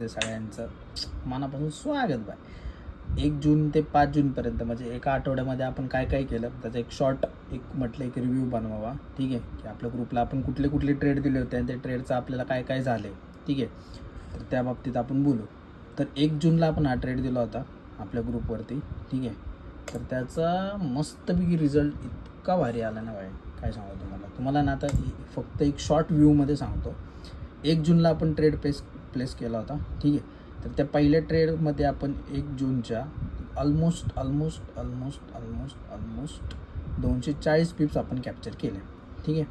सगळ्यांचं मनापासून स्वागत बाय. 1 जून ते 5 जूनपर्यंत म्हणजे एका आठवड्यामध्ये आपण काय काय केलं त्याचा एक शॉर्ट एक रिव्ह्यू बनवावा. ठीक आहे की आपल्या ग्रुपला आपण कुठले कुठले ट्रेड दिले होते आणि त्या ट्रेडचं आपल्याला काय काय झाले. ठीक आहे, तर त्या बाबतीत आपण बोलू. तर 1 जूनला आपण हा ट्रेड दिला होता आपल्या ग्रुपवरती. ठीक आहे, तर त्याचा मस्तपैकी रिझल्ट इतका भारी आला ना बाय, काय सांगू तुम्हाला ना. आता फक्त एक शॉर्ट व्ह्यूमध्ये सांगतो. 1 जूनला आपण ट्रेड प्लेस केला होता. ठीक आहे, तर त्या पहिल्या ट्रेडमध्ये आपण 1 जूनच्या ऑलमोस्ट 240 पिप्स आपण कॅप्चर केले. ठीक आहे,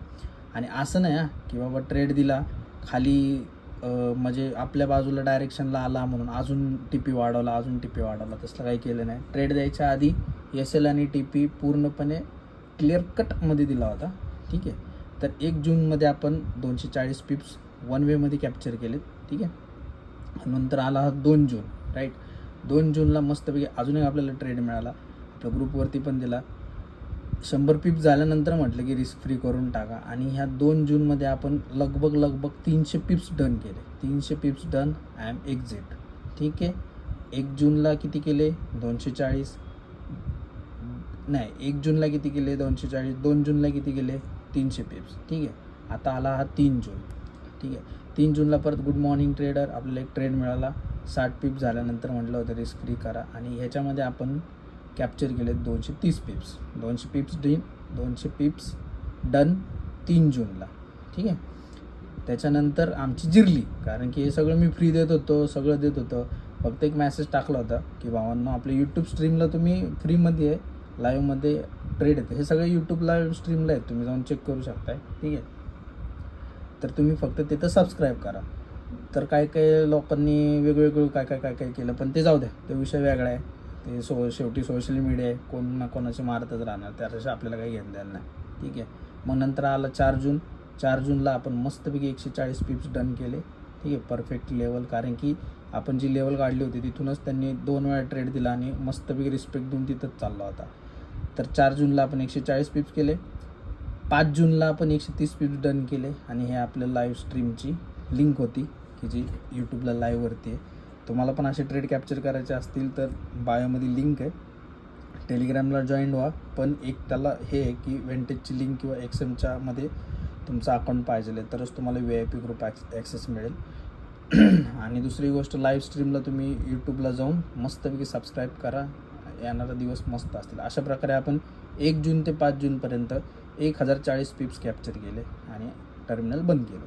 आणि असं नाही की बाबा ट्रेड दिला खाली म्हणजे आपल्या बाजूला डायरेक्शनला आला म्हणून अजून टीपी वाढवला तसलं काही केलं नाही. ट्रेड द्यायच्या आधी SL आणि TP पूर्णपणे क्लिअर कटमध्ये दिला होता. ठीक आहे, तर 1 जूनमध्ये आपण 240 पिप्स वन वेमध्ये कॅप्चर केले. ठीक आहे, नंतर आला हा 2 जून. राईट, 2 जूनला मस्तपैकी अजून एक आपल्याला ट्रेड मिळाला. आपल्या ग्रुपवरती पण दिला. 100 पिप्स झाल्यानंतर म्हटलं की रिस्क फ्री करून टाका. आणि ह्या 2 जूनमध्ये आपण लगभग 300 पिप्स डन केले. 300 pips done, I am exit. ठीक आहे, 1 जूनला किती केले 240 नाही, 1 जूनला किती केले 240, 2 जूनला किती केले 300 पिप्स. ठीक आहे, आता आला हा 3 जून. ठीक आहे, 3 जूनला परत गुड मॉर्निंग ट्रेडर आपल्याला एक ट्रेड मिळाला. 60 पिप्स झाल्यानंतर म्हटलं होतं रिस्क फ्री करा आणि ह्याच्यामध्ये आपण कॅप्चर केले 230 पिप्स. 200 पिप्स डन 3 जूनला. ठीक आहे, त्याच्यानंतर आमची जिरली, कारण की हे सगळं मी फ्री देत होतो, सगळं देत होतं. फक्त एक मॅसेज टाकला होता की भावांनो आपल्या यूट्यूब स्ट्रीमला तुम्ही फ्रीमध्ये लाईव्हमध्ये ट्रेड येते. हे सगळे यूट्यूब लाईव्ह स्ट्रीमला आहेत, तुम्ही जाऊन चेक करू शकताय. ठीक आहे, तर तुम्ही फक्त तिथं सबस्क्राईब करा. तर काय काय लोकांनी वेगवेगळं काय केलं, पण ते जाऊ द्या, तो विषय वेगळा आहे. ते शेवटी सोशल मीडिया आहे, कोण ना कोणाचे मारतच राहणार, त्यापेक्षा आपल्याला काही घेणं द्यायला नाही. ठीक आहे, मग नंतर आलं 4 जून. 4 जूनला आपण मस्तपैकी 140 पिप्स डन केले. ठीक आहे, परफेक्ट लेवल, कारण की आपण जी लेवल काढली होती तिथूनच त्यांनी 2 वेळा ट्रेड दिला आणि मस्तपैकी रिस्पेक्ट देऊन तिथंच चालला होता. तर 4 जूनला आपण 140 पिप्स केले. 5 जूनला आपण 130 पिप्स डन केले. आणि हे आपल्या लाईव्ह स्ट्रीमची लिंक होती की जी यूट्यूबला लाईव्हवरती आहे. तुम्हाला पण असे ट्रेड कॅप्चर करायचे असतील तर बायोमध्ये लिंक आहे, टेलिग्रामला जॉईन व्हा. पण एक त्याला हे आहे की वेंटेजची लिंक किंवा XMच्यामध्ये तुमचं अकाउंट पाहिजे तरच तुम्हाला VIP ग्रुप ॲक्सेस मिळेल. आणि दुसरी गोष्ट, लाईव्ह स्ट्रीमला तुम्ही यूट्यूबला जाऊन मस्तपैकी सबस्क्राईब करा, येणारा दिवस मस्त असतील. अशा प्रकारे आपण 1 जून ते 5 जूनपर्यंत 1040 पिप्स कॅप्चर केले आणि टर्मिनल बंद केलं.